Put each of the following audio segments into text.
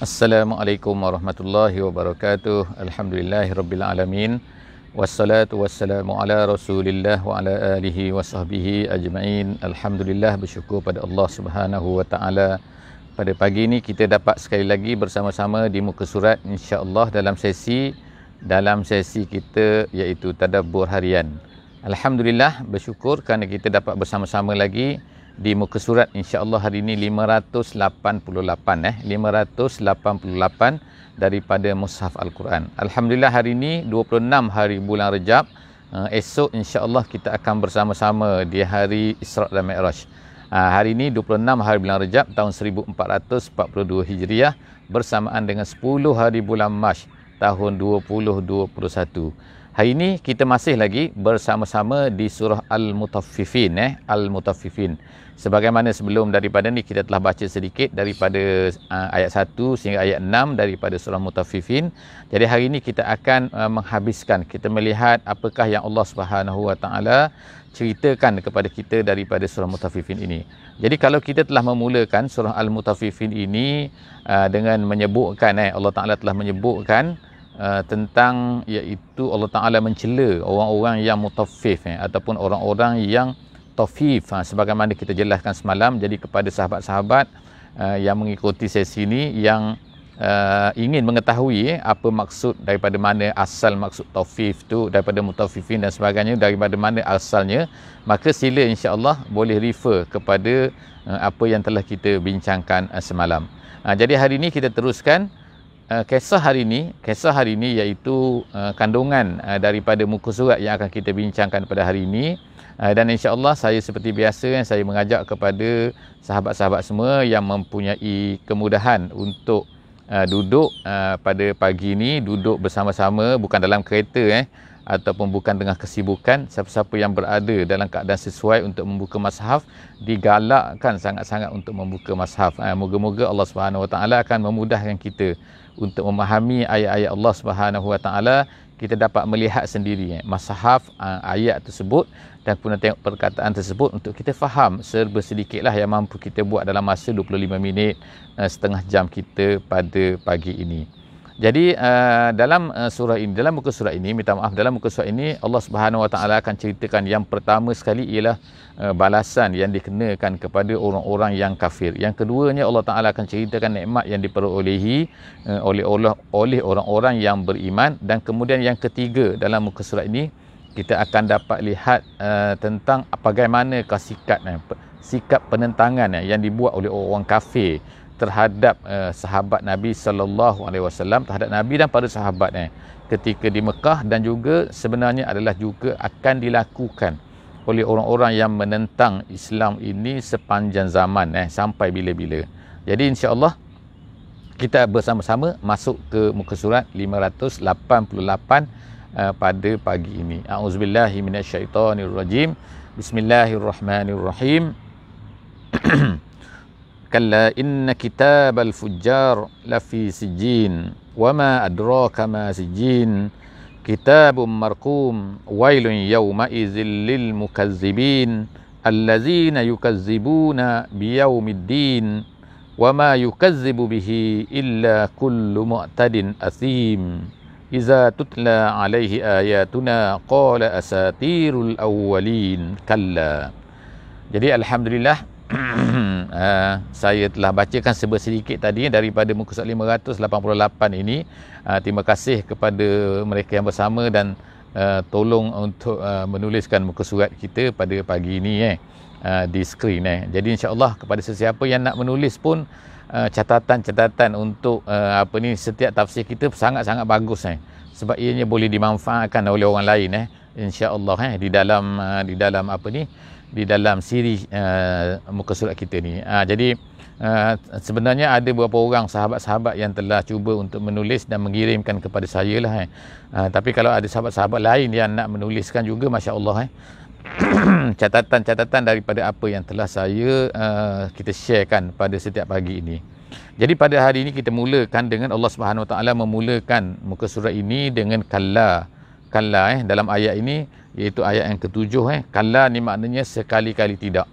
Assalamualaikum warahmatullahi wabarakatuh. Alhamdulillahirabbil alamin. Wassalatu wassalamu ala Rasulillah wa ala alihi wa sahbihi ajma'in. Alhamdulillah, bersyukur pada Allah Subhanahu wa taala. Pada pagi ini kita dapat sekali lagi bersama-sama di muka surat insya-Allah dalam sesi kita iaitu tadabbur harian. Alhamdulillah, bersyukur kerana kita dapat bersama-sama lagi di muka surat insya-Allah hari ini 588 daripada Mushaf Al-Quran. Alhamdulillah, hari ini 26 hari bulan Rejab. Esok insya-Allah kita akan bersama-sama di hari Isra' dan Mi'raj. Hari ini 26 hari bulan Rejab tahun 1442 Hijriah bersamaan dengan 10 hari bulan Mac tahun 2021. Hari ini kita masih lagi bersama-sama di surah Al-Mutaffifin. Al-Mutaffifin. Sebagaimana sebelum daripada ni kita telah baca sedikit daripada ayat 1 sehingga ayat 6 daripada surah Mutaffifin. Jadi hari ini kita akan menghabiskan, kita melihat apakah yang Allah Subhanahu Wa Taala ceritakan kepada kita daripada surah Mutaffifin ini. Jadi kalau kita telah memulakan surah Al-Mutaffifin ini dengan menyebutkan Allah Taala telah menyebutkan tentang iaitu Allah Taala mencela orang-orang yang mutaffif ataupun orang-orang yang tafif, sebagaimana kita jelaskan semalam. Jadi kepada sahabat-sahabat yang mengikuti sesi ini yang ingin mengetahui apa maksud, daripada mana asal maksud tafif tu, daripada mutaffifin dan sebagainya, daripada mana asalnya, maka sila insya-Allah boleh refer kepada apa yang telah kita bincangkan semalam. Jadi hari ini kita teruskan kisah hari ini iaitu kandungan daripada muka surat yang akan kita bincangkan pada hari ini. Dan insya-Allah saya seperti biasa saya mengajak kepada sahabat-sahabat semua yang mempunyai kemudahan untuk duduk pada pagi ini, duduk bersama-sama, bukan dalam kereta ataupun bukan dengan kesibukan. Siapa-siapa yang berada dalam keadaan sesuai untuk membuka mushaf, digalakkan sangat-sangat untuk membuka mushaf. Moga-moga Allah Subhanahu Wa Taala akan memudahkan kita untuk memahami ayat-ayat Allah Subhanahu Wa Taala. Kita dapat melihat sendiri mushaf ayat tersebut dan kemudian tengok perkataan tersebut untuk kita faham serba sedikitlah yang mampu kita buat dalam masa 25 minit setengah jam kita pada pagi ini. Jadi dalam surah ini, dalam muka surat ini, dalam muka surat ini Allah Subhanahu Wa Taala akan ceritakan yang pertama sekali ialah balasan yang dikenakan kepada orang-orang yang kafir. Yang keduanya Allah Taala akan ceritakan nikmat yang diperolehi oleh orang-orang yang beriman. Dan kemudian yang ketiga dalam muka surat ini kita akan dapat lihat tentang bagaimanakah sikap penentangan yang dibuat oleh orang kafir terhadap sahabat Nabi sallallahu alaihi wasallam, terhadap Nabi dan para sahabat ketika di Mekah, dan juga sebenarnya adalah juga akan dilakukan oleh orang-orang yang menentang Islam ini sepanjang zaman sampai bila-bila. Jadi insya-Allah kita bersama-sama masuk ke muka surat 588 pada pagi ini. A'udzubillahi minasyaitonirrajim. Bismillahirrahmanirrahim. Kalla inna kitabal fujjar lafi sijjin wama adraka ma sijjin kitabun marqum wailun yawma idzil lil mukazzibin allazina yukazzibuna biyaumiddin wama yukazzibu bihi illa kullu mu'tadin athim iza tutla alaihi ayatuna qala asatirul awwalin kalla. Jadi alhamdulillah saya telah bacakan sedikit tadi daripada muka surat 588 ini. Terima kasih kepada mereka yang bersama dan tolong untuk menuliskan muka surat kita pada pagi ini di skrin. Jadi insya-Allah kepada sesiapa yang nak menulis pun catatan-catatan untuk setiap tafsir kita sangat-sangat bagus sebab ianya boleh dimanfaatkan oleh orang lain insya-Allah di dalam siri muka surat kita ni. Jadi sebenarnya ada beberapa orang sahabat-sahabat yang telah cuba untuk menulis dan mengirimkan kepada saya lah. Tapi kalau ada sahabat-sahabat lain yang nak menuliskan juga, masya-Allah catatan-catatan daripada apa yang telah kita sharekan pada setiap pagi ini. Jadi pada hari ini kita mulakan dengan Allah Subhanahu Wa Taala memulakan muka surat ini dengan kalla. Dalam ayat ini iaitu ayat yang ke-7 kalla ni maknanya sekali-kali tidak.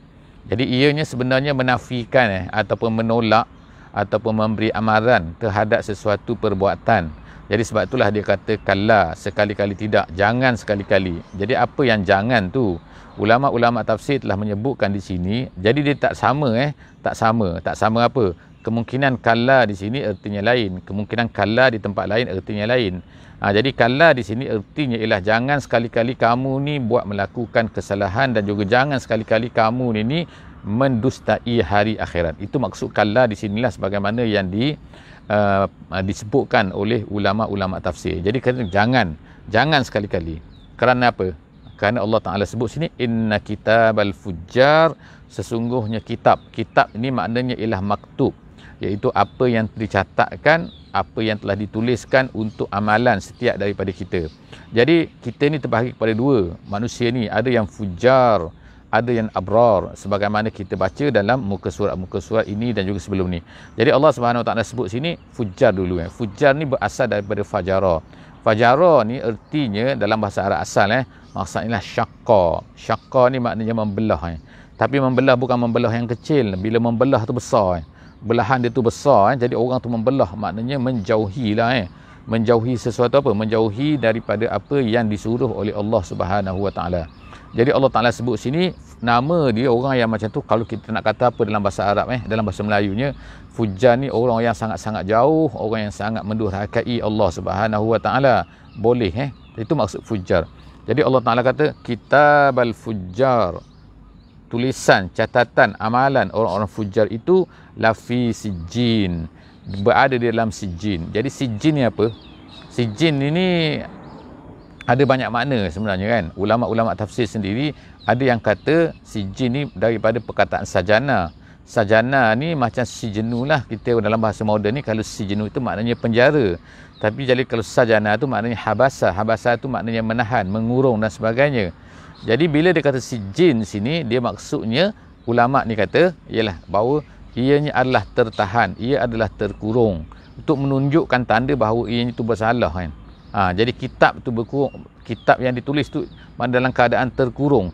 Jadi ianya sebenarnya menafikan ataupun menolak ataupun memberi amaran terhadap sesuatu perbuatan. Jadi sebab itulah dia kata kalla, sekali-kali tidak, jangan sekali-kali. Jadi apa yang jangan tu? Ulama-ulama tafsir telah menyebutkan di sini. Jadi dia tak sama tak sama apa? Kemungkinan kalla di sini artinya lain, kemungkinan kalla di tempat lain artinya lain. Jadi kalla di sini artinya ialah jangan sekali-kali kamu ni buat melakukan kesalahan, dan juga jangan sekali-kali kamu ni mendustai hari akhirat. Itu maksud kalla di sinilah sebagaimana yang disebutkan oleh ulama-ulama tafsir. Jadi kata jangan sekali-kali. Kerana apa? Kerana Allah Ta'ala sebut sini inna kitabal fujjar, sesungguhnya kitab ini maknanya ialah maktub, iaitu apa yang dicatatkan, apa yang telah dituliskan untuk amalan setiap daripada kita. Jadi kita ni terbahagi kepada dua manusia ni, ada yang fujjar, ada yang abrar, sebagaimana kita baca dalam muka surat ini dan juga sebelum ni. Jadi Allah Subhanahu Wa Taala sebut sini fujjar dulu. Fujjar ni berasal daripada fajara. Fajara ni artinya dalam bahasa Arab asal maksudnya syaqqa. Syaqqa ni maknanya membelah. Tapi membelah bukan membelah yang kecil. Bila membelah tu besar. Belahan dia tu besar. Jadi orang tu membelah maknanya menjauhi lah. Menjauhi sesuatu apa? Menjauhi daripada apa yang disuruh oleh Allah Subhanahu Wa Taala. Jadi Allah Ta'ala sebut sini nama dia orang yang macam tu. Kalau kita nak kata apa dalam bahasa Arab dalam bahasa Melayunya, fujjar ni orang yang sangat-sangat jauh, orang yang sangat mendurhakai Allah Subhanahu Wa Taala. Boleh itu maksud fujjar. Jadi Allah Ta'ala kata kitabal fujjar, tulisan, catatan, amalan orang-orang fujjar itu lafi sijjin, berada di dalam sijjin. Jadi sijjin ni apa? Sijjin ini ada banyak makna sebenarnya kan. Ulama-ulama tafsir sendiri ada yang kata sijjin ni daripada perkataan sajana. Sajana ni macam sijenu lah kita dalam bahasa moden ni. Kalau sijenu itu maknanya penjara. Tapi jadi kalau sajana tu maknanya habasa. Habasa tu maknanya menahan, mengurung dan sebagainya. Jadi bila dia kata sijjin sini, dia maksudnya ulama ni kata ialah bahawa ianya adalah tertahan, ia adalah terkurung, untuk menunjukkan tanda bahawa ianya itu bersalah kan. Jadi kitab tu kitab yang ditulis tu dalam keadaan terkurung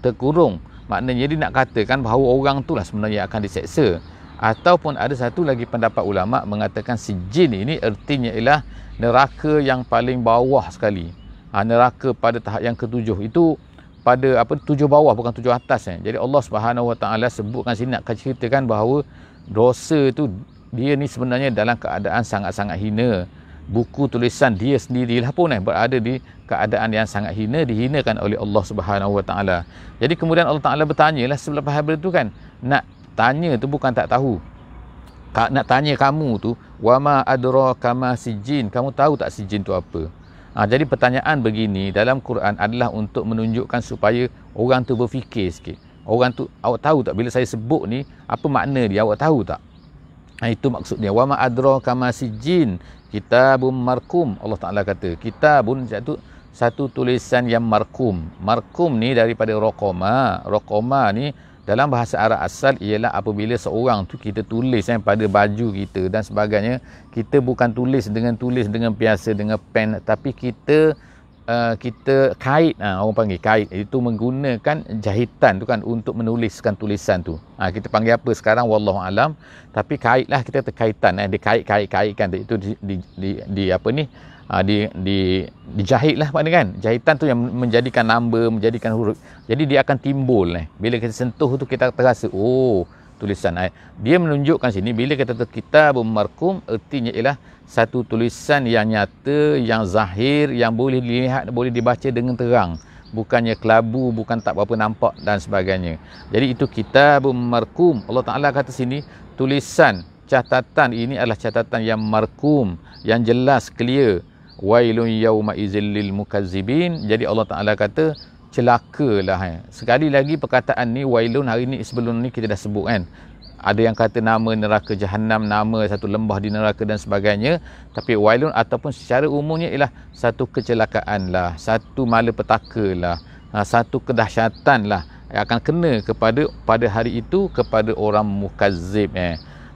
maknanya dia nak katakan bahawa orang tu lah sebenarnya akan diseksa. Ataupun ada satu lagi pendapat ulama mengatakan sijjin ini artinya ialah neraka yang paling bawah sekali. Neraka pada tahap yang ketujuh itu, pada tujuh bawah bukan tujuh atas. Jadi Allah Subhanahu Wa Taala sebutkan sini nak ceritakan bahawa dosa tu dia ni sebenarnya dalam keadaan sangat-sangat hina. Buku tulisan dia sendirilah pun berada di keadaan yang sangat hina, dihinakan oleh Allah Subhanahu Wa Taala. Jadi kemudian Allah Taala bertanyalah selepas habis itu kan, nak tanya tu bukan tak tahu. Nak tanya kamu tu, wama adraka ma sijjin, kamu tahu tak sijjin tu apa? Jadi pertanyaan begini dalam Quran adalah untuk menunjukkan supaya orang tu berfikir sikit. Orang tu, awak tahu tak bila saya sebut ni apa makna dia, awak tahu tak? Itu maksudnya wama adraka ma sijjin, kitabun markum. Allah Ta'ala kata kitabun satu tulisan yang markum. Markum ni daripada raqama. Raqama ni dalam bahasa Arab asal ialah apabila seorang tu kita tulis pada baju kita dan sebagainya. Kita bukan tulis dengan biasa dengan pen, tapi kita kait, orang panggil kait, itu menggunakan jahitan tu kan untuk menuliskan tulisan tu. Kita panggil apa sekarang wallahu alam, tapi kaitlah, kita terkaitan, dikait-kaitkan itu dijahitlah kan. Jahitan tu yang menjadikan number, menjadikan huruf. Jadi dia akan timbul bila kita sentuh tu kita terasa tulisan. Dia menunjukkan sini bila kita kitabun markum artinya ialah satu tulisan yang nyata, yang zahir, yang boleh dilihat, boleh dibaca dengan terang, bukannya kelabu, bukan tak berapa nampak dan sebagainya. Jadi itu kitabun markum. Allah Ta'ala kata sini tulisan, catatan ini adalah catatan yang markum, yang jelas, clear. Wailun yauma idzil lil mukazzibin. Jadi Allah Ta'ala kata celakalah. Sekali lagi perkataan ni wailun, hari ni sebelum ni kita dah sebut kan. Ada yang kata nama neraka Jahannam, nama satu lembah di neraka dan sebagainya. Tapi wailun ataupun secara umumnya ialah satu kecelakaan lah, satu malapetaka lah, satu kedahsyatan lah yang akan kena pada hari itu kepada orang mukazzib.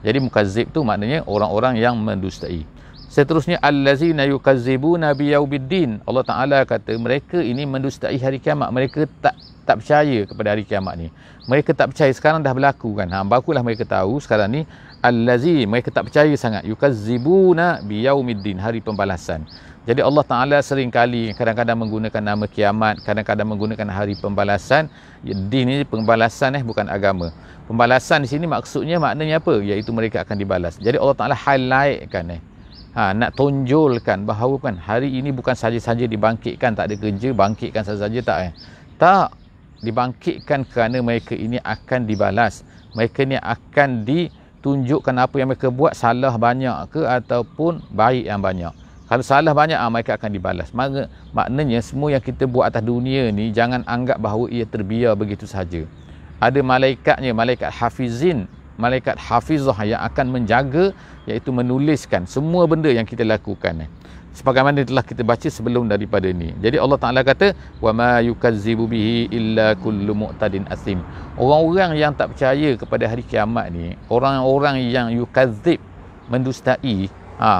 Jadi mukazzib tu maknanya orang-orang yang mendustai. Seterusnya allazina yukazzibuna biyaumiddin. Allah Taala kata mereka ini mendustai hari kiamat. Mereka tak percaya kepada hari kiamat ni. Mereka tak percaya, sekarang dah berlaku kan. Barulah mereka tahu sekarang ni allazi, mereka tak percaya sangat, yukazzibuna biyaumiddin, hari pembalasan. Jadi Allah Ta'ala sering kali kadang-kadang menggunakan nama kiamat, kadang-kadang menggunakan hari pembalasan. Din ini pembalasan, bukan agama. Pembalasan di sini maksudnya, maknanya apa? Iaitu mereka akan dibalas. Jadi Allah Ta'ala highlightkan nak tonjolkan bahawa kan hari ini bukan saja-saja dibangkitkan, tak ada kerja, bangkitkan saja-saja, tak tak, dibangkitkan kerana mereka ini akan dibalas. Mereka ni akan ditunjukkan apa yang mereka buat, salah banyak ke ataupun baik yang banyak. Kalau salah banyak, mereka akan dibalas. Maknanya semua yang kita buat atas dunia ni, jangan anggap bahawa ia terbiar begitu saja. Ada malaikatnya, malaikat hafizin, malaikat hafizah yang akan menjaga, iaitu menuliskan semua benda yang kita lakukan. Sebagaimana telah kita baca sebelum daripada ni. Jadi Allah Ta'ala kata, wa ma yukazzibu bihi illa kullu mu'tadin asim. Orang-orang yang tak percaya kepada hari kiamat ni, orang-orang yang yukazzib, mendustai,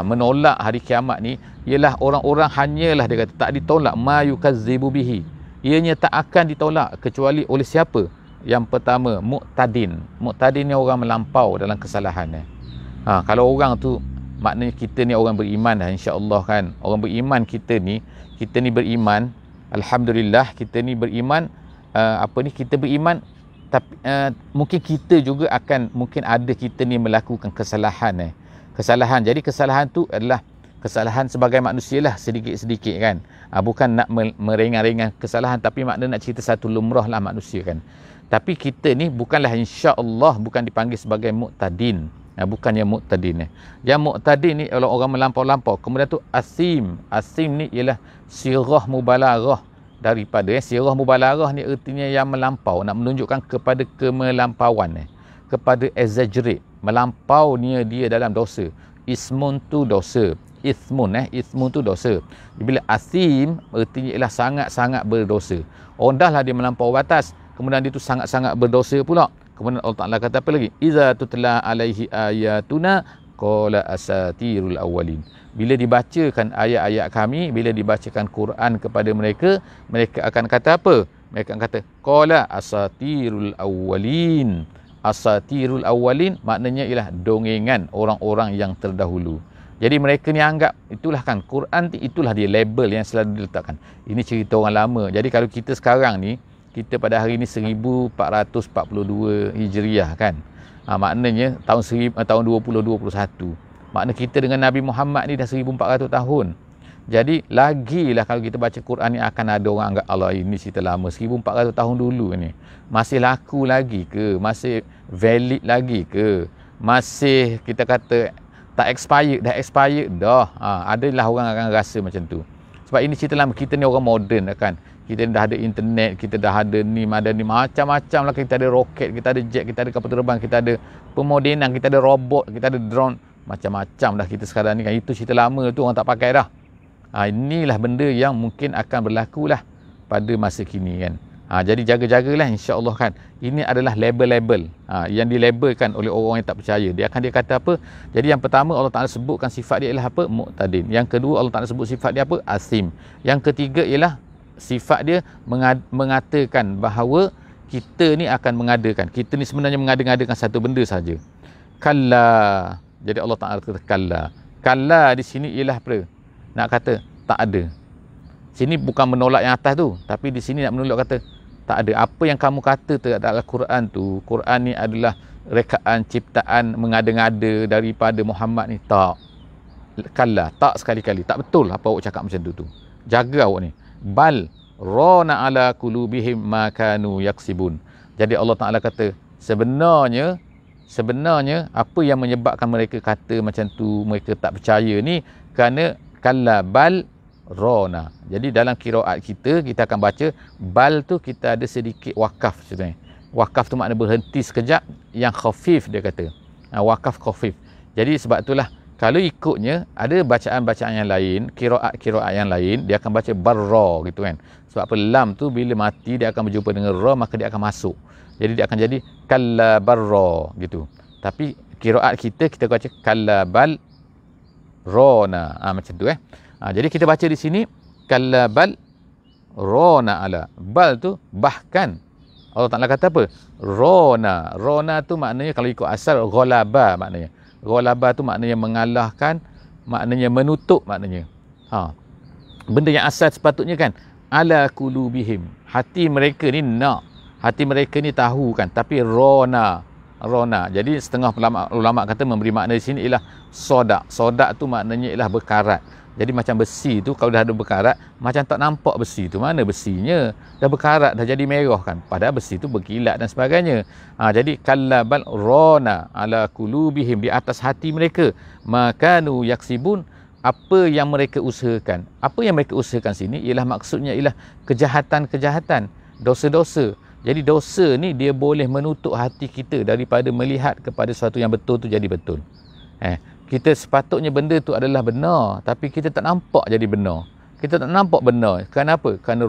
menolak hari kiamat ni, ialah orang-orang hanyalah, dia kata, tak ditolak, ma yukazzibu bihi, ianya tak akan ditolak kecuali oleh siapa? Yang pertama, mu'tadin. Mu'tadin ni orang melampau dalam kesalahan. Kalau orang tu, maknanya kita ni orang beriman insya-Allah kan. Orang beriman kita ni beriman, alhamdulillah, kita ni beriman, kita beriman, tapi mungkin kita juga akan, mungkin ada kita ni melakukan kesalahan. Kesalahan. Jadi kesalahan tu adalah kesalahan sebagai manusia lah, sedikit-sedikit kan. Bukan nak meringan-ringan kesalahan, tapi makna nak cerita satu lumrah lah manusia kan. Tapi kita ni bukanlah, insya-Allah bukan dipanggil sebagai mu'tadin. Bukannya mu'tadin. Yang mu'tadin ni adalah orang melampau-lampau. Kemudian tu asim. Asim ni ialah sirah mubalaghah daripada. Sirah mubalaghah ni artinya yang melampau, nak menunjukkan kepada kemelampauan, kepada exaggerate, melampau ni dia dalam dosa. Ismun tu dosa. Ismun tu dosa. Bila asim artinya ialah sangat-sangat berdosa. Orang dah lah dia melampau batas, kemudian dia tu sangat-sangat berdosa pula. Kemudian Allah Ta'ala kata apa lagi? Iza tutla alaihi ayatuna qala asatirul awwalin. Bila dibacakan ayat-ayat kami, bila dibacakan Quran kepada mereka, mereka akan kata apa? Mereka akan kata qala asatirul awwalin. Asatirul awwalin maknanya ialah dongengan orang-orang yang terdahulu. Jadi mereka ni anggap itulah kan Quran, itulah dia label yang selalu diletakkan. Ini cerita orang lama. Jadi kalau kita sekarang ni, kita pada hari ini 1442 Hijriah kan. Maknanya tahun 2021. Makna kita dengan Nabi Muhammad ni dah 1400 tahun. Jadi lagilah kalau kita baca Quran ni akan ada orang anggap Allah ini cerita lama, 1400 tahun dulu ni. Masih laku lagi ke? Masih valid lagi ke? Masih kita kata tak expired, dah expired dah. Adalah orang akan rasa macam tu. Sebab ini cerita lama, kita ni orang moden kan. Kita dah ada internet, kita dah ada ni macam-macam lah. Kita ada roket, kita ada jet, kita ada kapal terbang, kita ada pemodenan, kita ada robot, kita ada drone. Macam-macam dah kita sekarang ni kan. Itu cerita lama tu, orang tak pakai dah. Inilah benda yang mungkin akan berlaku lah pada masa kini kan. Jadi jaga-jagalah insya-Allah kan. Ini adalah label-label yang dilabelkan oleh orang yang tak percaya. Dia kata apa? Jadi yang pertama Allah Ta'ala sebutkan sifat dia ialah apa? Mu'tadin. Yang kedua Allah Ta'ala sebut sifat dia apa? Asim. Yang ketiga ialah sifat dia mengatakan bahawa kita ni akan mengadakan. Kita ni sebenarnya mengadakan satu benda saja. Kalla. Jadi Allah Ta'ala kata kalla. Kalla di sini ialah apa? Nak kata tak ada. Sini bukan menolak yang atas tu, tapi di sini nak menolak kata tak ada. Apa yang kamu kata dalam Quran tu, Quran ni adalah rekaan ciptaan mengada-ngada daripada Muhammad ni, tak. Kalla, tak sekali-kali. Tak betul apa awak cakap macam tu. Jaga awak ni. Bal rana ala qulubihim ma kanu yaksibun. Jadi Allah Ta'ala kata sebenarnya apa yang menyebabkan mereka kata macam tu, mereka tak percaya ni kerana kalla bal rana. Jadi dalam qiraat kita akan baca bal tu kita ada sedikit wakaf sebenarnya. Wakaf tu makna berhenti sekejap, yang khafif dia kata. Wakaf khafif. Jadi sebab itulah kalau ikutnya ada bacaan-bacaan yang lain, qiraat yang lain, dia akan baca barra gitu kan. Sebab apa, lam tu bila mati dia akan berjumpa dengan ra, maka dia akan masuk. Jadi dia akan jadi kalla barra gitu. Tapi qiraat kita baca kalla bal rana. Macam tu jadi kita baca di sini kalla bal rana ala. Bal tu bahkan Allah Ta'ala kata apa? Rona. Rona tu maknanya kalau ikut asal ghalaba maknanya. Ghalaba tu maknanya mengalahkan, maknanya menutup maknanya. Benda yang asal sepatutnya kan ala qulubihim. Hati mereka ni nak. Hati mereka ni tahu kan, tapi rona. Jadi setengah ulama kata memberi makna di sini ialah sodak. Sodak tu maknanya ialah berkarat. Jadi macam besi tu kalau dah ada berkarat, macam tak nampak besi tu. Mana besinya? Dah berkarat, dah jadi merah kan. Padahal besi tu berkilat dan sebagainya. Jadi kallabal rona ala qulubihim, di atas hati mereka. Makanu yaksibun, apa yang mereka usahakan. Apa yang mereka usahakan sini ialah maksudnya ialah kejahatan-kejahatan, dosa-dosa. Jadi dosa ni dia boleh menutup hati kita daripada melihat kepada sesuatu yang betul tu jadi betul. Kita sepatutnya benda tu adalah benar, tapi kita tak nampak jadi benar. Kita tak nampak benar. Kenapa? Kerana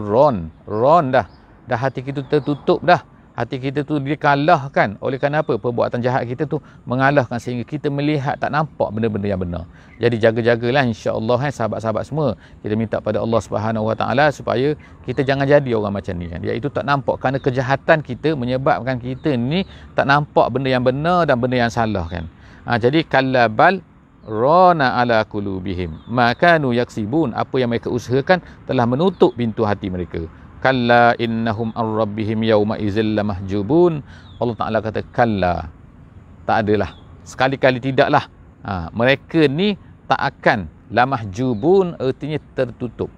ron dah hati kita tertutup dah. Hati kita tu dikalahkan. Oleh kerana apa? Perbuatan jahat kita tu mengalahkan sehingga kita melihat tak nampak benda-benda yang benar. Jadi jaga-jagalah insya-Allah sahabat-sahabat semua. Kita minta pada Allah Subhanahu Wa Taala supaya kita jangan jadi orang macam ni kan. Iaitu tak nampak, kerana kejahatan kita menyebabkan kita ni tak nampak benda yang benar dan benda yang salah kan. Jadi kallabal rona ala qulubihim makanu yaksibun, apa yang mereka usahakan telah menutup pintu hati mereka. Kalla innahum ar-rabbihim yawma idzil lamahjubun. Allah Taala kata kalla, tak adalah, sekali-kali tidaklah. Mereka ni tak akan, lamahjubun artinya tertutup.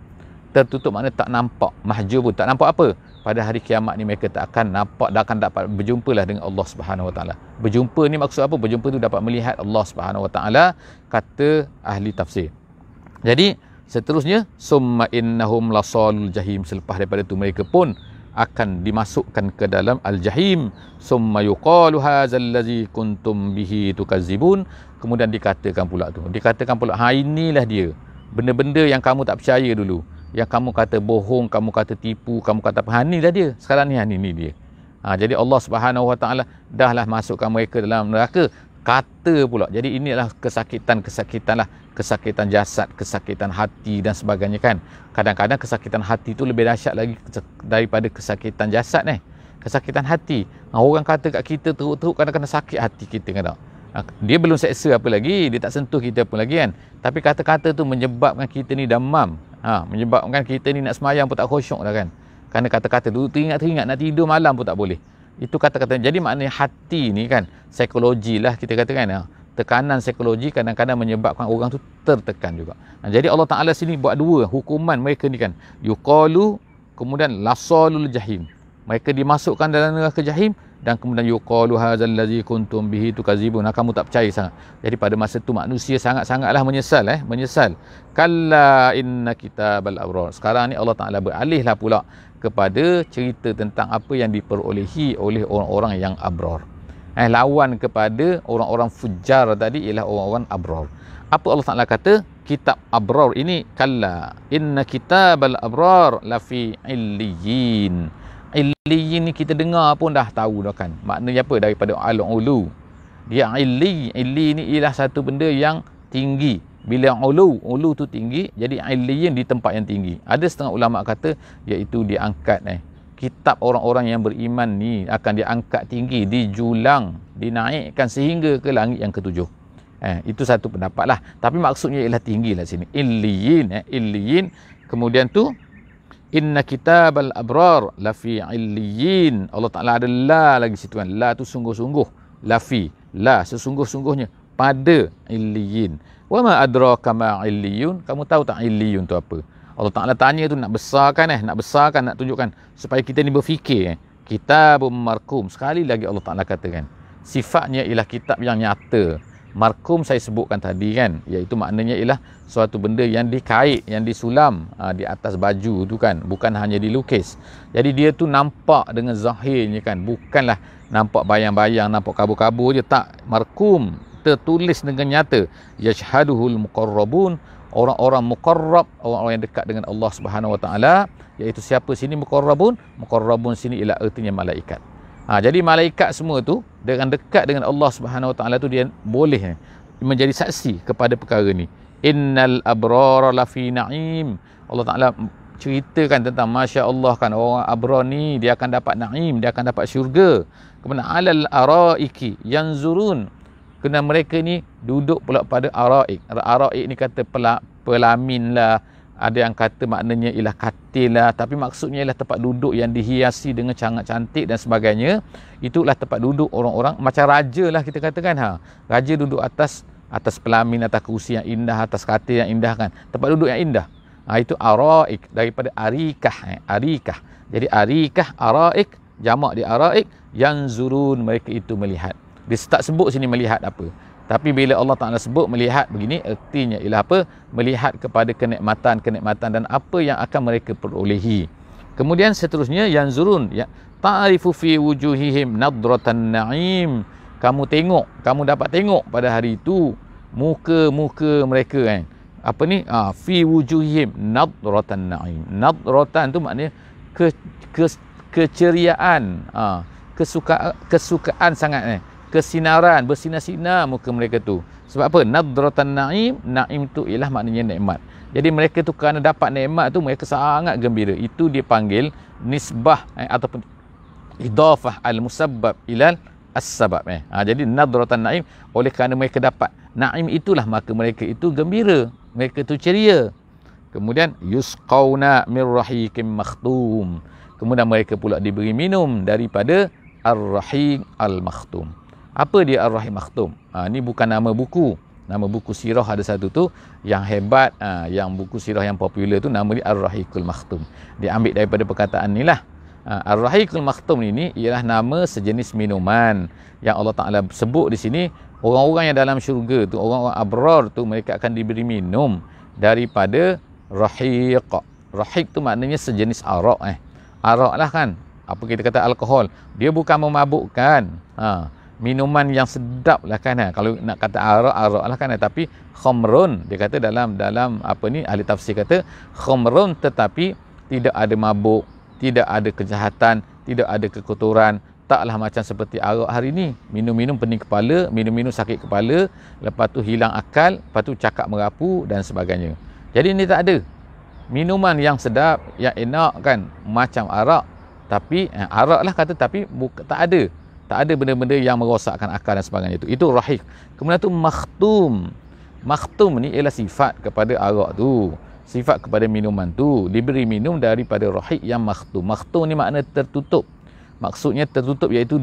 Tertutup maknanya tak nampak. Mahjubun tak nampak apa? Pada hari kiamat ni mereka tak akan nampak, tak akan dapat berjumpalah dengan Allah Subhanahu Wa Taala. Berjumpa ni maksud apa? Berjumpa tu dapat melihat Allah Subhanahu Wa Taala, kata ahli tafsir. Jadi seterusnya summa innahum lasalul jahim, selepas daripada itu mereka pun akan dimasukkan ke dalam al-jahim. Summa yuqalu hadzal ladzi kuntum bihi tukadzibun, kemudian dikatakan pula inilah dia benda-benda yang kamu tak percaya dulu, yang kamu kata bohong, kamu kata tipu, kamu kata apa, inilah dia sekarang ni dia. Jadi Allah Subhanahu Wa Taala dahlah masukkan mereka dalam neraka. Kata pula, jadi inilah kesakitan lah, kesakitan jasad, kesakitan hati dan sebagainya kan. Kadang-kadang kesakitan hati tu lebih dahsyat lagi daripada kesakitan jasad kesakitan hati. Orang kata kat kita teruk-teruk, kadang-kadang sakit hati kita kadang. Dia belum seksa apa lagi, dia tak sentuh kita pun lagi kan. Tapi kata-kata tu menyebabkan kita ni damam. Menyebabkan kita ni nak semayang pun tak khusyuk dah kan. Kerana kata-kata tu teringat-teringat, nak tidur malam pun tak boleh. Itu kata-kata. Jadi maknanya hati ni kan, psikologi lah kita katakan. Tekanan psikologi kadang-kadang menyebabkan orang tu tertekan juga. Jadi Allah Ta'ala sini buat dua hukuman mereka ni kan. Yuqalu, kemudian lasalul jahim. Mereka dimasukkan dalam neraka jahim, dan kemudian yuqalu hadzal ladzi kuntum bihi tukadzibun. Kamu tak percaya sangat. Jadi pada masa tu manusia sangat-sangatlah menyesal. Kalla inna kitabal abrar. Sekarang ni Allah Ta'ala beralihlah pula kepada cerita tentang apa yang diperolehi oleh orang-orang yang abrar. Lawan kepada orang-orang fujar tadi ialah orang-orang abrar. Apa Allah Ta'ala kata? Kitab abrar ini, kalla inna kitabal abrar lafi illiyin. Illiyin ni kita dengar pun dah tahu dah kan. Maknanya apa? Daripada al-ulu. Dia illi ni ialah satu benda yang tinggi. Bila ulu tu tinggi, jadi illiyin di tempat yang tinggi. Ada setengah ulama kata iaitu diangkat kitab orang-orang yang beriman ni akan diangkat tinggi, dijulang, dinaikkan sehingga ke langit yang ketujuh. Itu satu pendapat lah. Tapi maksudnya ialah tinggi lah sini. Illiyin. Kemudian tu inna kitabal abrar lafi illiyin. Allah Ta'ala ada la lagi situ kan. La tu sungguh-sungguh. Lafi. La sesungguh-sungguhnya pada illiyin. Wa ma adraka ma illiyun. Kamu tahu tak illiyun tu apa? Allah Ta'ala tanya tu nak besarkan nak tunjukkan supaya kita ni berfikir. Kitabum markum. Sekali lagi Allah Ta'ala katakan, sifatnya ialah kitab yang nyata. Markum saya sebutkan tadi kan, iaitu maknanya ialah suatu benda yang dikait, yang disulam di atas baju tu kan, bukan hanya dilukis. Jadi dia tu nampak dengan zahirnya kan, bukanlah nampak bayang-bayang, nampak kabur-kabur je, tak. Markum, tertulis dengan nyata. Yashhaduhul muqarrabun, orang-orang muqarrab, orang-orang yang dekat dengan Allah Subhanahu Wa Taala. Iaitu siapa sini muqarrabun? Muqarrabun sini ialah artinya malaikat. Jadi malaikat semua tu dengan dekat dengan Allah Subhanahu Wa Taala tu, dia boleh menjadi saksi kepada perkara ni. Innal abrara lafi na'im. Allah Taala ceritakan tentang Masya Allah kan, orang abrar ni dia akan dapat naim, dia akan dapat syurga. Kemudian alal araiki yanzurun, kena mereka ni duduk pula pada araik. Araik ni kata pelamin lah, ada yang kata maknanya ialah katil lah, tapi maksudnya ialah tempat duduk yang dihiasi dengan sangat cantik dan sebagainya. Itulah tempat duduk orang-orang macam raja lah kita katakan. Raja duduk atas pelamin, atas kerusi yang indah, atas katil yang indah kan, tempat duduk yang indah. Itu araik, daripada arikah. Arikah, jadi arikah, araik, jamak di araik, yanzurun, mereka itu melihat. Dia tak sebut sini melihat apa, tapi bila Allah Ta'ala sebut melihat begini, artinya ialah apa? Melihat kepada kenikmatan dan apa yang akan mereka perolehi. Kemudian seterusnya, yanzurun, ya, ta'rifu fi wujuhihim nadratan na'im. Kamu dapat tengok pada hari itu muka-muka mereka kan. Apa ni? Fi wujuhihim nadratan na'im. Nadratan tu maknanya keceriaan, kesukaan sangat kesinaran, bersinar-sinar muka mereka tu. Sebab apa? Nadratan na'im. Na'im tu ialah maknanya nikmat. Jadi mereka tu kerana dapat nikmat tu mereka sangat gembira. Itu dipanggil nisbah ataupun idafah al-musabbab ilal as-sabab. Jadi nadratan na'im, oleh kerana mereka dapat na'im itulah maka mereka itu gembira, mereka itu ceria. Kemudian yusqauna min rahiqim makhtum. Kemudian mereka pula diberi minum daripada ar-rahiq al-makhtum. Apa dia ar-rahiq makhtum? Ni bukan nama buku. Nama buku sirah ada satu tu yang hebat, yang buku sirah yang popular tu nama dia ar-rahiqul makhtum. Dia ambil daripada perkataan ni lah. Ar-rahiqul makhtum ini ialah nama sejenis minuman yang Allah Ta'ala sebut di sini. Orang-orang yang dalam syurga tu, orang-orang abrar tu, mereka akan diberi minum daripada rahiq. Rahiq tu maknanya sejenis arak. Arak lah kan, apa kita kata alkohol. Dia bukan memabukkan. Minuman yang sedap lah kan. Kalau nak kata arak lah kan. Tapi khamrun, dia kata dalam apa ni, ahli tafsir kata khamrun, tetapi tidak ada mabuk, tidak ada kejahatan, tidak ada kekotoran. Taklah macam seperti arak hari ni, minum-minum pening kepala, minum-minum sakit kepala, lepas tu hilang akal, lepas tu cakap merapu dan sebagainya. Jadi ni tak ada minuman yang sedap, yang enak kan, macam arak. Tapi arak lah kata, tapi tak ada benda-benda yang merosakkan akal dan sebagainya. Itu rahiq. Kemudian tu makhtum. Makhtum ni ialah sifat kepada arak tu, sifat kepada minuman tu, diberi minum daripada rahiq yang makhtum. Makhtum ni makna tertutup. Maksudnya tertutup iaitu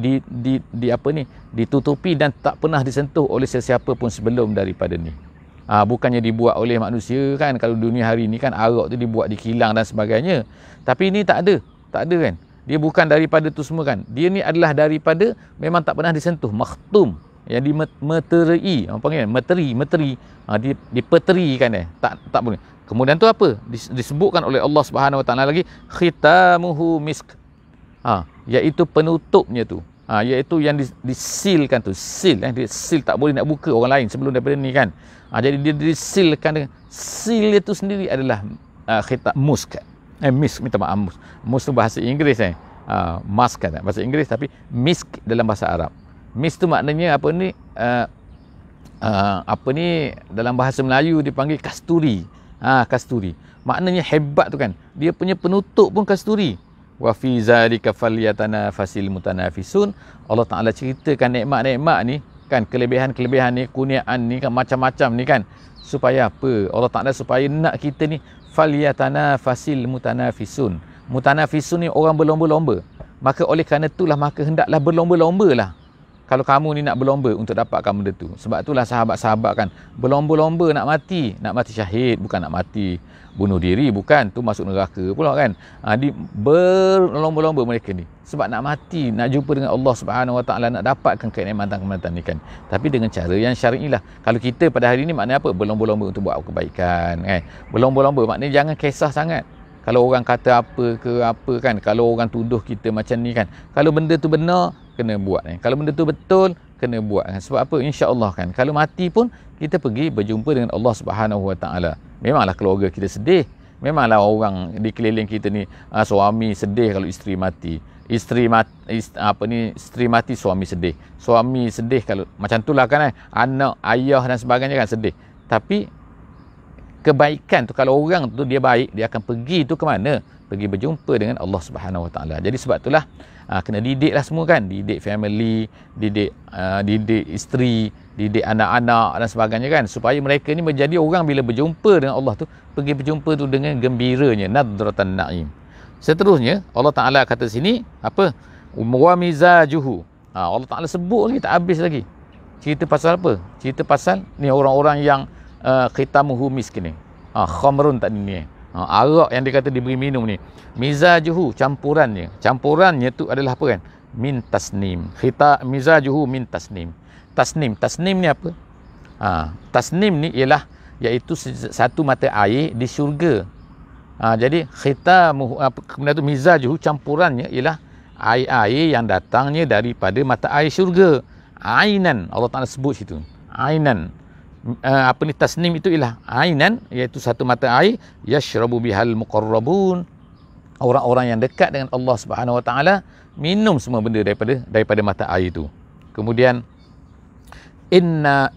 ditutupi dan tak pernah disentuh oleh sesiapa pun sebelum daripada ni. Bukannya dibuat oleh manusia kan. Kalau dunia hari ni kan arak tu dibuat di kilang dan sebagainya. Tapi ini tak ada kan. Dia bukan daripada tu semua kan. Dia ni adalah daripada memang tak pernah disentuh. Makhtum, yang dimeteri, orang panggil meteri. Dipeteri kan tak boleh. Kemudian tu apa? Disebutkan oleh Allah Subhanahu Wa Taala lagi, khitamuhu misk. Iaitu penutupnya tu. Iaitu yang disilkan tu. Disil, tak boleh nak buka orang lain sebelum daripada ni kan. Jadi dia disilkan dengan seal itu sendiri adalah khitam musk. Misk, minta maaf, musk tu bahasa Inggeris musk kan bahasa Inggeris, tapi misk dalam bahasa Arab. Misk tu maknanya apa ni, dalam bahasa Melayu dipanggil kasturi. Kasturi maknanya hebat tu kan, dia punya penutup pun kasturi. Wa fi zalika falyatanafasil mutanafisun. Allah Taala ceritakan nikmat-nikmat ni kan, kelebihan-kelebihan ni, kurniaan ni kan, macam-macam ni kan, supaya apa? Allah Taala supaya nak kita ni falyatanafasil mutanafisun. Mutanafisun ni orang berlomba-lomba. Maka oleh kerana itulah maka hendaklah berlomba-lomba lah. Kalau kamu ni nak berlomba untuk dapatkan benda tu. Sebab itulah sahabat-sahabat kan berlomba-lomba nak mati syahid, bukan nak mati bunuh diri, bukan, tu masuk neraka pula kan. Berlomba-lomba mereka ni sebab nak mati, nak jumpa dengan Allah Subhanahu Wa Taala, nak dapatkan kenikmatan-kenikmatan ni kan. Tapi dengan cara yang syar'i lah. Kalau kita pada hari ni maknanya apa? Berlomba-lomba untuk buat kebaikan kan. Berlomba-lomba maknanya jangan kisah sangat. Kalau orang kata apa kan, kalau orang tuduh kita macam ni kan, kalau benda tu benar kena buat kan. Kalau benda tu betul kena buat kan. Sebab apa? Insya-Allah kan, kalau mati pun kita pergi berjumpa dengan Allah Subhanahu Wa Taala. Memanglah keluarga kita sedih, memanglah orang di keliling kita ni, suami sedih kalau isteri mati. Isteri mati suami sedih. Suami sedih kalau macam itulah kan, anak, ayah dan sebagainya kan sedih. Tapi kebaikan tu, kalau orang tu dia baik, dia akan pergi tu ke mana? Pergi berjumpa dengan Allah Subhanahu Wa Taala. Jadi sebab itulah kena didik lah semua kan, didik family, didik isteri, didik anak-anak dan sebagainya kan, supaya mereka ni menjadi orang bila berjumpa dengan Allah tu, pergi berjumpa tu dengan gembiranya, nadratan na'im. Seterusnya Allah Taala kata sini apa? Wa mizajuhu. Allah Taala sebut lagi, tak habis lagi. Cerita pasal apa? Cerita pasal ni orang-orang yang khitamuhu miskin ni. Khamrun tadi ni. Arak yang dia kata diberi minum ni. Mizajuhu, campurannya. Campurannya tu adalah apa kan? Min tasnim. Mizajuhu min tasnim. Tasnim ni apa? Tasnim ni ialah iaitu satu mata air di syurga. Jadi khitamuhu, kemudian tu mizajuhu, campurannya ialah air-air yang datangnya daripada mata air syurga. Ainan, Allah Ta'ala sebut situ. Ainan. Apa ni tasnim itu ialah ainan, iaitu satu mata air, yashrabu bihal muqarrabun, orang-orang yang dekat dengan Allah Subhanahu Wa Taala minum semua benda daripada mata air itu. Kemudian innal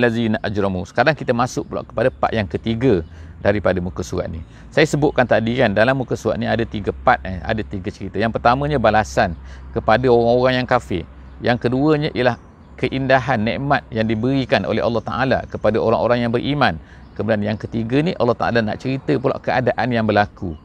ladzina ajramu. Sekarang kita masuk pula kepada part yang ketiga daripada muka surat ni. Saya sebutkan tadi kan, dalam muka surat ni ada 3 part, ada 3 cerita. Yang pertamanya balasan kepada orang-orang yang kafir. Yang keduanya ialah keindahan nikmat yang diberikan oleh Allah Ta'ala kepada orang-orang yang beriman. Kemudian yang ketiga ni Allah Ta'ala nak cerita pula keadaan yang berlaku,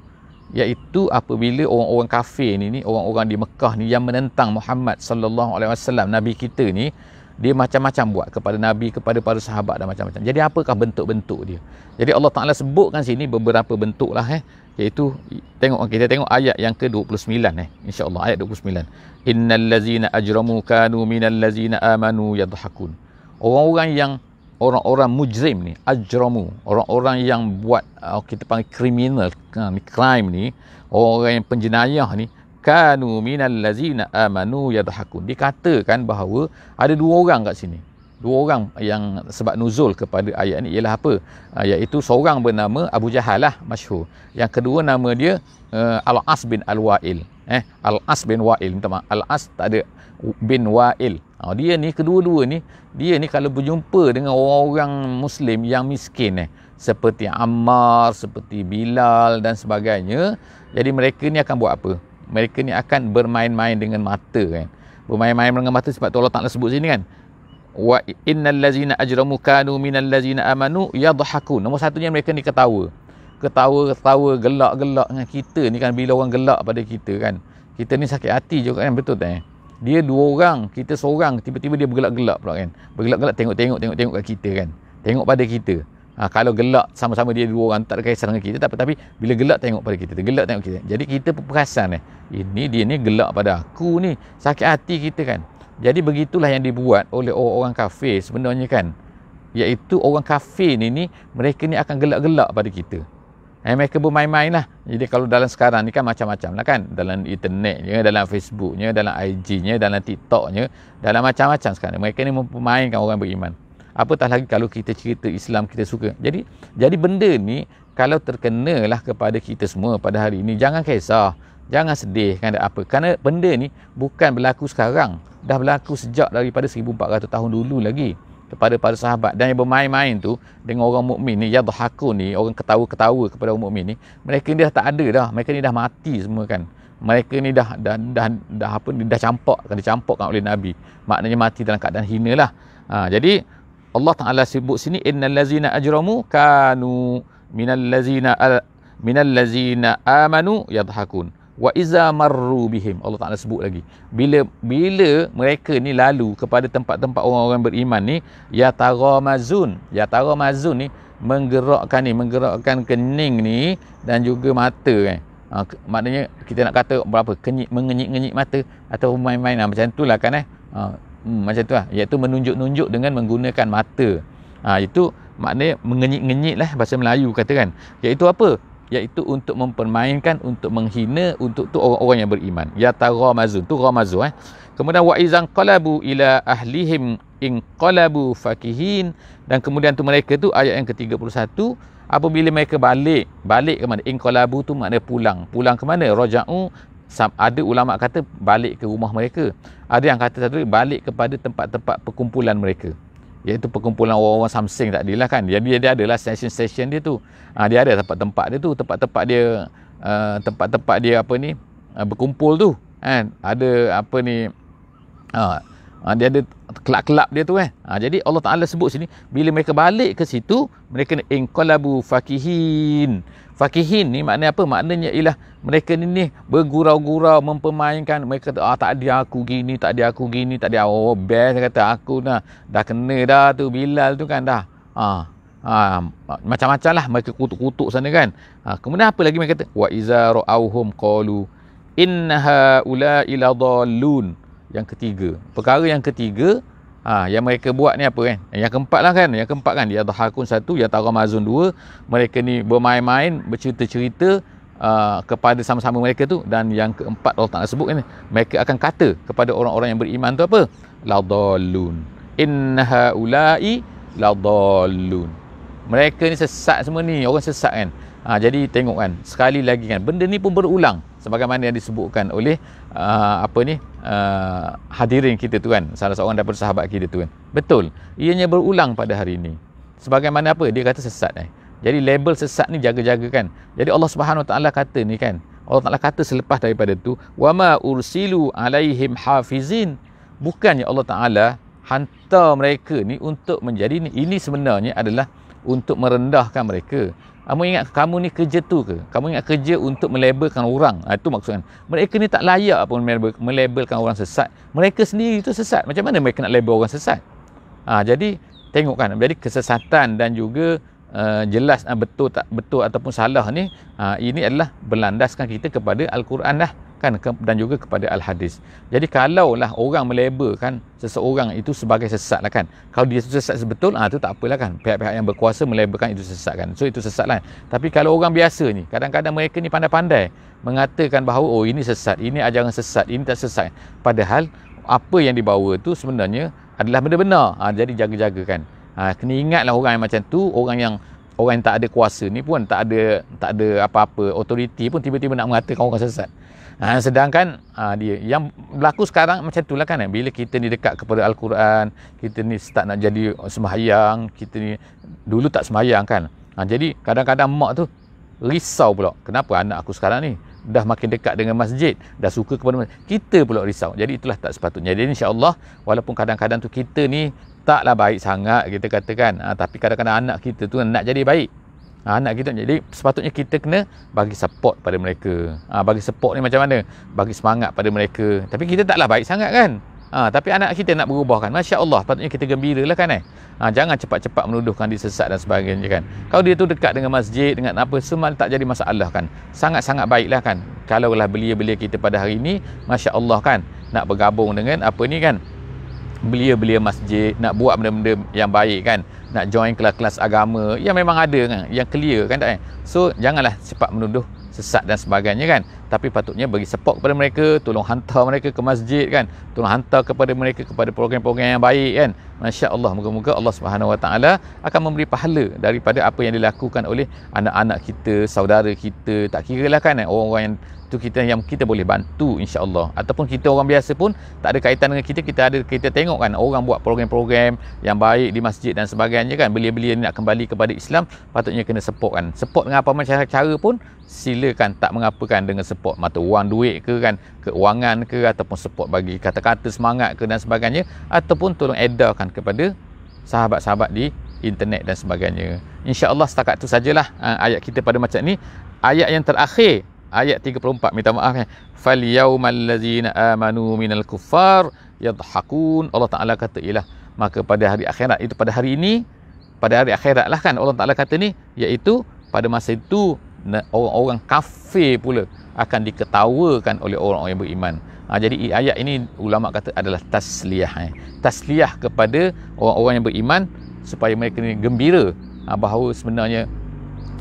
iaitu apabila orang-orang kafir ni orang-orang di Mekah ni yang menentang Muhammad sallallahu alaihi wasallam, nabi kita ni, dia macam-macam buat kepada nabi, kepada para sahabat dan macam-macam. Jadi apakah bentuk-bentuk dia? Jadi Allah Ta'ala sebutkan sini beberapa bentuk lah, iaitu kita tengok ayat yang ke-29 insya-Allah, ayat 29. Innal ladzina ajramu kanu minal ladzina amanu yadhakun. Orang-orang mujrim ni, ajramu, orang-orang yang buat kita panggil kriminal, crime ni, orang yang penjenayah ni, kanu minal ladzina amanu yadhakun. Dikatakan bahawa ada 2 orang kat sini. 2 orang yang sebab nuzul kepada ayat ni ialah apa? Iaitu seorang bernama Abu Jahal lah, masyhur. Yang kedua nama dia Al-As bin Al-Wa'il. Al-As bin Wa'il, minta maaf. Al-As tak ada bin Wa'il. Dia ni, kedua-dua ni, dia ni kalau berjumpa dengan orang-orang Muslim yang miskin seperti Ammar, seperti Bilal dan sebagainya, jadi mereka ni akan buat apa? Mereka ni akan bermain-main dengan mata kan. Bermain-main dengan mata sebab tu Allah Ta'ala sebut sini kan. Wa innal ladzina ajramu kanu minal ladzina amanu yadhakun. Nombor satunya mereka ni ketawa, gelak-gelak dengan kita ni kan. Bila orang gelak pada kita kan, kita ni sakit hati juga kan, betul tak? Dia 2 orang, kita seorang, tiba-tiba dia bergelak-gelak pula kan. Bergelak-gelak tengok kat kita kan. Tengok pada kita. Kalau gelak sama-sama dia 2 orang, tak ada kisah dengan kita, tapi bila gelak tengok pada kita, gelak tengok kita. Jadi kita pun perasan ini dia ni gelak pada aku ni, sakit hati kita kan. Jadi begitulah yang dibuat oleh orang-orang kafir sebenarnya kan. Iaitu orang kafir ni mereka ni akan gelak-gelak pada kita. Mereka bermain-main lah. Jadi kalau dalam sekarang ni kan macam-macam lah kan. Dalam internetnya, dalam Facebooknya, dalam IG-nya, dalam TikToknya, dalam macam-macam sekarang. Mereka ni mempermainkan orang beriman. Apatah lagi kalau kita cerita Islam, kita suka. Jadi benda ni kalau terkenalah kepada kita semua pada hari ini, jangan kisah, jangan sedih kan apa. Kerana benda ni bukan berlaku sekarang. Dah berlaku sejak daripada 1400 tahun dulu lagi kepada para sahabat. Dan yang bermain-main tu dengan orang mukmin ni, yadhakun ni, orang ketawa-ketawa kepada orang mukmin ni, mereka ni dah tak ada dah. Mereka ni dah mati semua kan. Mereka ni dah dicampakkan oleh Nabi. Maknanya mati dalam keadaan hina lah. Jadi Allah Ta'ala sebut sini innal ladzina ajramu kanu minal ladzina amanu yadhakun wa iza marru bihim. Allah Ta'ala sebut lagi, bila mereka ni lalu kepada tempat-tempat orang-orang beriman ni, yataramazun ni menggerakkan kening ni dan juga mata kan. Maknanya kita nak kata berapa, mengenyik-ngenyik mata atau main-main macam itulah kan macam tu lah, iaitu menunjuk-nunjuk dengan menggunakan mata. Itu maknanya mengenyik-ngenyik lah bahasa Melayu katakan. Iaitu apa? Iaitu untuk mempermainkan, untuk menghina, untuk tu orang-orang yang beriman. Yataramazun tu ramazu. Kemudian wa izan qalabu ila ahlihim in qalabu fakihin. Dan kemudian tu mereka tu ayat yang ke-31, apabila mereka balik ke mana? In qalabu tu maknanya pulang ke mana? Raja'u. Ada ulama kata balik ke rumah mereka. Ada yang kata satu balik kepada tempat-tempat perkumpulan mereka. iaitu perkumpulan orang-orang Samsing tadi lah kan. Jadi dia adalah stesen dia tu. Dia ada tempat-tempat dia tu, tempat-tempat dia apa ni, berkumpul tu kan. Ada apa ni, dia ada kelab-kelab dia tu kan. Jadi Allah Ta'ala sebut sini, bila mereka balik ke situ, mereka inqalabu fakihin. Fakihin ni maknanya apa? Maknanya ialah mereka ni bergurau-gurau, mempermainkan. Mereka kata, tak ada aku gini, tak ada aku gini, tak ada. Oh, best, kata aku dah kena dah tu Bilal tu kan dah. Macam-macam lah mereka kutuk-kutuk sana kan. Kemudian apa lagi mereka kata? Wa iza ra'auhum qalu inna haula'i ladallun. Yang ketiga, perkara yang ketiga, yang mereka buat ni apa kan? Yang keempat lah kan. Yang keempat kan, yadhakun satu, yataramazun dua. Mereka ni bermain-main, bercerita-cerita kepada sama-sama mereka tu. Dan yang keempat Allah Ta'ala sebut kan, mereka akan kata kepada orang-orang yang beriman tu apa? Ladallun. Inna haula'i ladallun. Mereka ni sesat semua ni, orang sesat kan. Jadi tengok kan, sekali lagi kan, benda ni pun berulang sebagaimana yang disebutkan oleh hadirin kita tu kan, salah seorang daripada sahabat kita tu kan. Betul, ianya berulang pada hari ini. Sebagaimana apa? Dia kata sesat Jadi label sesat ni jaga-jaga kan. Jadi Allah Subhanahu Wa Taala kata ni kan, Allah Taala kata selepas daripada tu, wama ursilu alaihim hafizin. Bukannya Allah Taala hantar mereka ni untuk menjadi ni. Ini sebenarnya adalah untuk merendahkan mereka. Kamu ingat kamu ni kerja tu ke? Kamu ingat kerja untuk melabelkan orang? Itu maksudnya. Mereka ni tak layak pun melabelkan orang sesat. Mereka sendiri tu sesat. Macam mana mereka nak label orang sesat? Jadi tengok kan. Jadi kesesatan dan juga jelas betul tak betul ataupun salah ni, ini adalah berlandaskan kita kepada Al-Quran lah kan, dan juga kepada Al-Hadis. Jadi kalaulah orang melabelkan seseorang itu sebagai sesat lah kan, kalau dia sesat sebetul, itu tak apalah kan, pihak-pihak yang berkuasa melabelkan itu sesat kan, so itu sesat lah. Tapi kalau orang biasa ni, kadang-kadang mereka ni pandai-pandai mengatakan bahawa oh ini sesat, ini ajaran sesat, ini tak sesat, padahal apa yang dibawa tu sebenarnya adalah benda benar. Jadi jaga-jaga kan. Kena ingatlah orang yang macam tu, orang yang tak ada kuasa ni pun, tak ada apa-apa authority pun tiba-tiba nak mengatakan orang sesat. Sedangkan dia yang berlaku sekarang macam itulah kan. Bila kita ni dekat kepada Al-Quran, kita ni start nak jadi sembahyang, kita ni dulu tak sembahyang kan. Jadi kadang-kadang mak tu risau pula, kenapa anak aku sekarang ni dah makin dekat dengan masjid, dah suka kepada masjid. Kita pula risau. Jadi itulah tak sepatutnya. Jadi insya-Allah, walaupun kadang-kadang tu kita ni taklah baik sangat kita katakan, tapi kadang-kadang anak kita tu nak jadi baik. Anak kita, jadi sepatutnya kita kena bagi support pada mereka. Bagi support ni macam mana? Bagi semangat pada mereka. Tapi kita taklah baik sangat kan. Tapi anak kita nak berubah kan. Masya Allah, patutnya kita gembira lah kan. Jangan cepat-cepat menuduhkan dia sesat dan sebagainya kan. Kalau dia tu dekat dengan masjid, dengan apa, semua tak jadi masalah kan. Sangat-sangat baiklah kan. Kalaulah belia-belia kita pada hari ini, Masya Allah kan, nak bergabung dengan apa ni kan, belia-belia masjid, nak buat benda-benda yang baik kan, nak join kelas-kelas agama yang memang ada kan, yang clear kan tak. So janganlah cepat menuduh sesat dan sebagainya kan, tapi patutnya bagi support kepada mereka, tolong hantar mereka ke masjid kan, tolong hantar kepada mereka kepada program-program yang baik kan. Masya Allah, moga-moga Allah Subhanahu Wa Taala akan memberi pahala daripada apa yang dilakukan oleh anak-anak kita, saudara kita, tak kira lah kan, orang-orang yang tu kita boleh bantu insya-Allah, ataupun kita orang biasa pun tak ada kaitan dengan kita tengok kan orang buat program-program yang baik di masjid dan sebagainya kan, belia-belia ni nak kembali kepada Islam, patutnya kena support kan. Support dengan apa macam cara pun silakan, tak mengapakan dengan support mata wang, duit ke kan, keuangan ke, ataupun support bagi kata-kata semangat ke dan sebagainya, ataupun tolong edarkan kepada sahabat-sahabat di internet dan sebagainya. Insya-Allah setakat tu sajalah ayat kita pada macam ni. Ayat yang terakhir, ayat 34, minta maaf kan, fal yaumal ladzina amanu minal kuffar yadhakun. Allah Taala kata ialah maka pada hari akhirat, itu pada hari ini, pada hari akhirat lah kan Allah Taala kata ni, iaitu pada masa itu orang-orang kafir pula akan diketawakan oleh orang-orang yang beriman. Jadi ayat ini ulama kata adalah tasliyah, tasliyah kepada orang-orang yang beriman supaya mereka ni gembira bahawa sebenarnya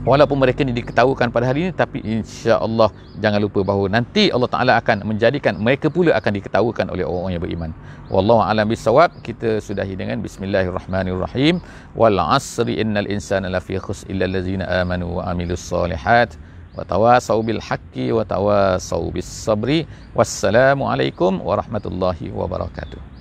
walaupun mereka ni diketawakan pada hari ini, tapi insya-Allah jangan lupa bahawa nanti Allah Taala akan menjadikan mereka pula akan diketawakan oleh orang-orang yang beriman. Wallahu a'lam bissawab. Kita sudahi dengan bismillahirrahmanirrahim. Wal 'asri innal insana lafi khusr illa allazina amanu wa amilus solihat wa tawasau bil haqqi wa tawasau bis sabri. Wassalamu alaikum warahmatullahi wabarakatuh.